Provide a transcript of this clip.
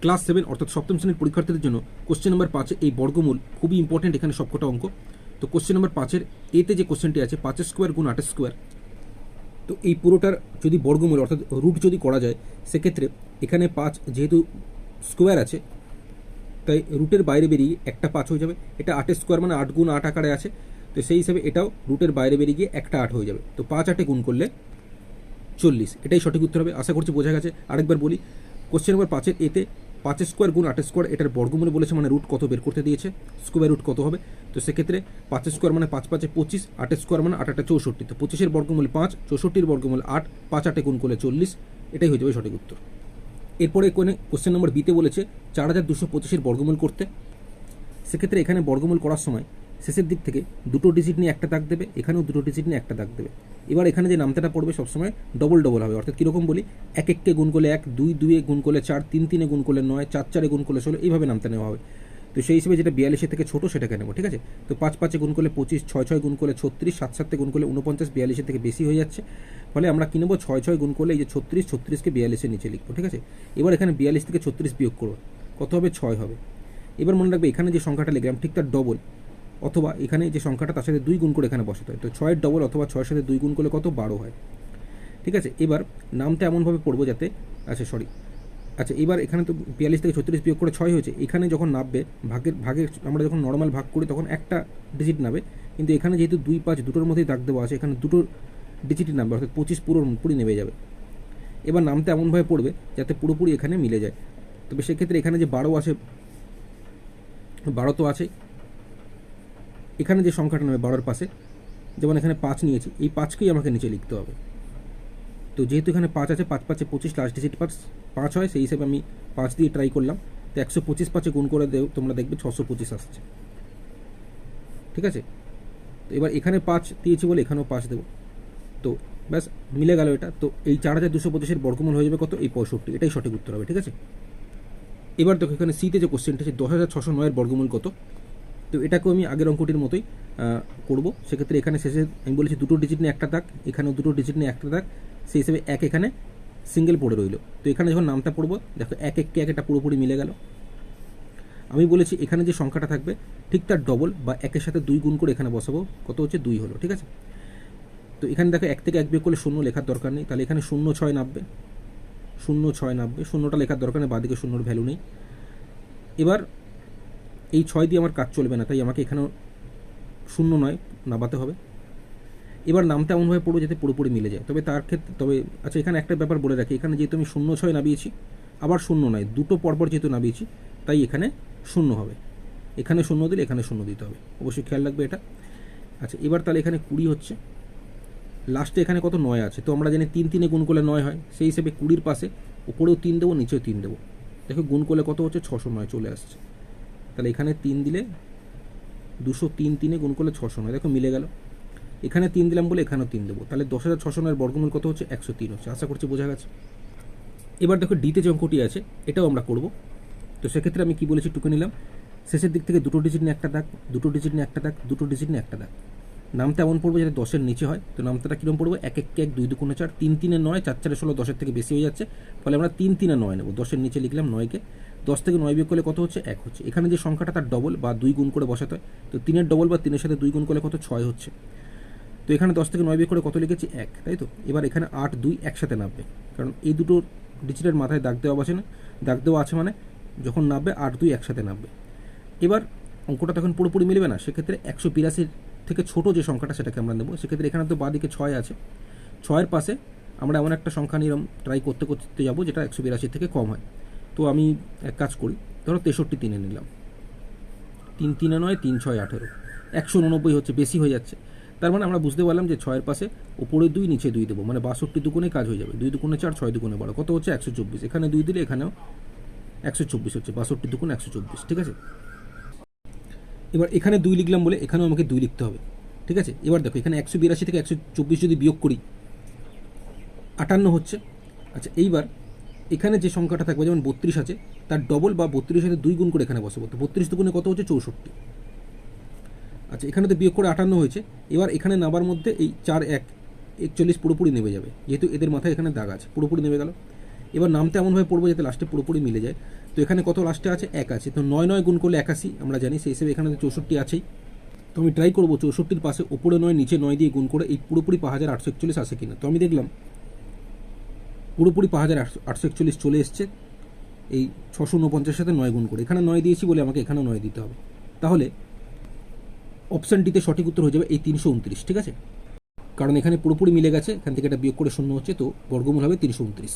Class 7 অর্থাৎ সপ্তম শ্রেণীর পরীক্ষার্থীদের জন্য কোশ্চেন নাম্বার 5 এই বর্গমূল খুবই ইম্পর্টেন্ট, এখানে সবকটা অঙ্ক। তো কোশ্চেন নাম্বার 5 এতে যে কোশ্চেনটি আছে 5 স্কোয়ার গুণ 8 স্কোয়ার, তো এই পুরোটার যদি বর্গমূল অর্থাৎ রুট যদি করা যায় সেক্ষেত্রে এখানে 5 যেহেতু স্কোয়ার আছে তাই রুটের বাইরে বেরিয়ে একটা 5 হয়ে যাবে। এটা 8 স্কোয়ার মানে 8 গুণ 8 আকারে আছে, তো সেই হিসাবে এটাও রুটের বাইরে বেরিয়ে গিয়ে একটা 8 হয়ে যাবে। তো 5 8 গুণ করলে 40, এটাই সঠিক উত্তর হবে। আশা করছি বোঝা গেছে। আরেকবার বলি, কোশ্চেন নাম্বার 5 এতে 5 স্কোয়ার গুণ 8 স্কোয়ার এটার বর্গমূল বলেছে, মানে রুট কত বের করতে দিয়েছে, স্কোয়ার রুট কত হবে। তো সেক্ষেত্রে 5 স্কোয়ার মানে 5 5 25, 8 স্কোয়ার মানে 8 8 64, তো 25-এর বর্গমূল 5, 64-এর বর্গমূল 8, 5 8 গুণ করলে 40, এটাই হয়ে যাবে সঠিক উত্তর। এরপরে কোশ্চেন নম্বর বিতে বলেছে 4225-এর বর্গমূল করতে। সেক্ষেত্রে এখানে বর্গমূল করার সময় শেষের দিক থেকে দুটো ডিজিট নিয়ে একটা দাগ দেবে, এখানেও দুটো ডিজিট নিয়ে একটা দাগ দেবে। এবার এখানে যে নামতাটা পড়বে সবসময় ডবল ডবল হবে, অর্থাৎ কীরকম বলি, 1 1 কে গুণ করলে 1, 2 2 গুণ করলে 4, 3 3 গুণ করলে 9, 4 4 গুণ করলে 16, এইভাবে নামতা নেওয়া হবে। তো সেই হিসেবে যেটা 42-এর থেকে ছোটো সেটাকে নেবো, ঠিক আছে। তো 5 5 গুণ করলে 25, 6 6 গুণ করলে 36, 7 7 গুণ করলে 49, 42-এর থেকে বেশি হয়ে যাচ্ছে, ফলে আমরা কি নেবো, 6 6 গুণ করলে এই যে 36, 36কে 42-এর নিচে লিখবো, ঠিক আছে। এবার এখানে 42 থেকে 36 বিয়োগ করবো, কত হবে, 6 হবে। এবার মনে রাখবে এখানে যে সংখ্যাটা লিখলাম ঠিক তার ডবল, অথবা এখানে যে সংখ্যাটা তার সাথে 2 গুণ করে এখানে বসাতে হয়। তো 6-এর ডবল অথবা 6-এর সাথে 2 গুণ করলে কত, 12 হয়, ঠিক আছে। এবার নামটা এমনভাবে পড়বো যাতে, আচ্ছা এবার এখানে তো 42 থেকে 36 বিয়োগ করে 6 হয়েছে, এখানে যখন নামবে ভাগে আমরা যখন নর্মাল ভাগ করি তখন একটা ডিজিট নামবে, কিন্তু এখানে যেহেতু 2 5 দুটোর মধ্যেই দাগ দেওয়া আছে, এখানে দুটো ডিজিটই নামবে, অর্থাৎ 25 পুরোপুরি নেমে যাবে। এবার নামটা এমনভাবে পড়বে যাতে পুরোপুরি এখানে মিলে যায়। তবে সেক্ষেত্রে এখানে যে 12 আছে, 12 তো আছে, এখানে যে সংখ্যাটা নেবে 12-এর পাশে, যেমন এখানে 5 নিয়েছি, এই 5কেই আমাকে নিচে লিখতে হবে। তো যেহেতু এখানে 5 আছে, 5 5 25, লাস্ট ডিজিট 5 হয়, সেই হিসেবে আমি 5 দিয়ে ট্রাই করলাম। তো 125 5 গুণ করে তোমরা দেখবে 625 আসছে, ঠিক আছে। তো এবার এখানে 5 দিয়েছি বলে এখানেও 5 দেবো, তো ব্যাস মিলে গেল এটা। তো এই 4225-এর বর্গমূল হয়ে যাবে কত, এই 65, এটাই সঠিক উত্তর হবে, ঠিক আছে। এবার দেখো এখানে সিতে যে কোশ্চেনটা আছে 10609-এর বর্গমূল কত। তো এটাকেও আমি আগের অঙ্কটির মতোই করব। সেক্ষেত্রে এখানে শেষে আমি বলেছি দুটো ডিজিট নিয়ে একটা দাগ, এখানেও দুটো ডিজিট নিয়ে একটা দাগ, সেই হিসেবে 1 এখানে সিঙ্গেল পড়ে রইল। তো এখানে যখন নামটা পড়বো দেখো 1 1 কে 1 এটা পুরোপুরি মিলে গেল। আমি বলেছি এখানে যে সংখ্যাটা থাকবে ঠিক তার ডবল বা 1-এর সাথে 2 গুণ করে এখানে বসাবো, কত হচ্ছে, 2 হলো, ঠিক আছে। তো এখানে দেখো 1 থেকে 1 বিয়োগ করলে 0 লেখার দরকার নেই, তাহলে এখানে 0 6 নামবে, 0 6 নামবে, 0টা লেখার দরকার নেই, বাদিকে 0-র ভ্যালু নেই। এবার এই 6 দিয়ে আমার কাজ চলবে না, তাই আমাকে এখানেও 0 নামাতে হবে। এবার নামটা এমনভাবে পড়বো যাতে পুরোপুরি মিলে যায়। তবে আচ্ছা এখানে একটা ব্যাপার বলে রাখি, এখানে যেহেতু আমি 0 6 নামিয়েছি, আবার 0 দুটো পরপর যেহেতু নামিয়েছি, তাই এখানে 0 হবে, এখানে 0 দিলে এখানে 0 দিতে হবে, অবশ্যই খেয়াল রাখবে এটা। আচ্ছা এবার তাহলে এখানে 20 হচ্ছে, লাস্টে এখানে কত, 9 আছে। তো আমরা জানি 3 3 গুণ করলে 9 হয়, সেই হিসেবে 20-র পাশে উপরেও 3 দেবো, নিচেও 3 দেবো। দেখো গুণ করলে কত হচ্ছে, 609 চলে আসছে। তাহলে এখানে 3 দিলে 203, 3 গুণ করলে 609, দেখো মিলে গেল। এখানে 3 দিলাম বলে এখানেও 3 দেবো, তাহলে 10609-এর বর্গমূল কত হচ্ছে, 103 হচ্ছে। আশা করছি বোঝা গেছে। এবার দেখো ডিতে যে অঙ্কটি আছে এটাও আমরা করব। তো সেক্ষেত্রে আমি কি বলেছি টুকে নিলাম, শেষের দিক থেকে দুটো ডিজিট নিয়ে একটা দাগ, দুটো ডিজিট নিয়ে একটা দাগ, দুটো ডিজিট নিয়ে একটা দাগ। নামটা এমন পড়বো যাতে 10-এর নিচে হয়। তো নামটা কীরকম পড়বো, 1 1 1 2 2 4, 3 3 9, 4 4 16, 10-এর থেকে বেশি হয়ে যাচ্ছে, ফলে আমরা 3 3 9 নেবো। 10-এর নিচে লিখলাম 9কে, 10 থেকে 9 বিয়োগ করলে কত হচ্ছে, 1 হচ্ছে। এখানে যে সংখ্যাটা তার ডবল বা 2 গুণ করে বসাতে হয়, তো 3-এর ডবল বা 3-এর সাথে 2 গুণ করলে কত, 6 হচ্ছে। তো এখানে 10 থেকে 9 বিয়োগ করে কত লিখেছি, 1, তাই তো। এবার এখানে 8 2 একসাথে নামবে, কারণ এই দুটো ডিজিটের মাথায় দাগ দেওয়া আছে না, দাগ দেওয়া আছে মানে যখন নামবে 8 2 একসাথে নামবে। এবার অঙ্কটা তখন পুরোপুরি মিলবে না, সেক্ষেত্রে 182 থেকে ছোট যে সংখ্যাটা সেটাকে আমরা নেব। সেক্ষেত্রে এখানে তো বাঁদিকে 6 আছে, 6-এর পাশে আমরা এমন একটা সংখ্যা নিয়ে ট্রাই করতে করতে যাবো যেটা 182 থেকে কম হয়। তো আমি এক কাজ করি, ধরো 63 3 নিলাম, 3 3 9 3 6 18, 189 হচ্ছে, বেশি হয়ে যাচ্ছে। তার মানে আমরা বুঝতে পারলাম যে 6-এর পাশে উপরে 2 নিচে 2 দেবো, মানে 62 দুগুণে কাজ হয়ে যাবে। 2 দুগুণে 4, 6 দুগুণে 12, কত হচ্ছে, 124। এখানে 2 দিলে এখানেও 124 হচ্ছে, 62 দুগুণে 124, ঠিক আছে। এবার এখানে 2 লিখলাম বলে এখানেও আমাকে 2 লিখতে হবে, ঠিক আছে। এবার দেখো এখানে 182 থেকে 124 যদি বিয়োগ করি 58 হচ্ছে। আচ্ছা এইবার এখানে যে সংখ্যাটা থাকবে, যেমন 32 আছে, তার ডবল বা 32-এর সাথে 2 গুণ করে এখানে বসাবো। তো 32 দুগুণে কত হচ্ছে, 64। আচ্ছা এখানে তো বিয়োগ করে 58 হয়েছে। এবার এখানে নাবার মধ্যে এই 4 1 41 পুরোপুরি নেমে যাবে, যেহেতু এদের মাথায় এখানে দাগ আছে, পুরোপুরি নেমে গেল। এবার নামটা এমনভাবে পড়বো যাতে লাস্টে পুরোপুরি মিলে যায়। তো এখানে কত লাস্টে আছে? 1 আছে, তো 9 গুণ করলে 81 আমরা জানি, সেই হিসেবে এখানে 64 আছেই। তো আমি ট্রাই করবো 64-র পাশে ওপরে 9 নিচে 9 দিয়ে গুণ করে এই পুরোপুরি 5841 আসে কিনা। তো আমি দেখলাম পুরোপুরি 5841 চলে এসছে এই 649 সাথে 9 গুণ করে। এখানে 9 দিয়েছি বলে আমাকে এখানেও 9 দিতে হবে। তাহলে অপশান ডিতে সঠিক উত্তর হয়ে যাবে এই 329, ঠিক আছে, কারণ এখানে পুরোপুরি মিলে গেছে, এখান থেকে এটা বিয়োগ করে 0 হচ্ছে, তো বর্গমূল হবে 329।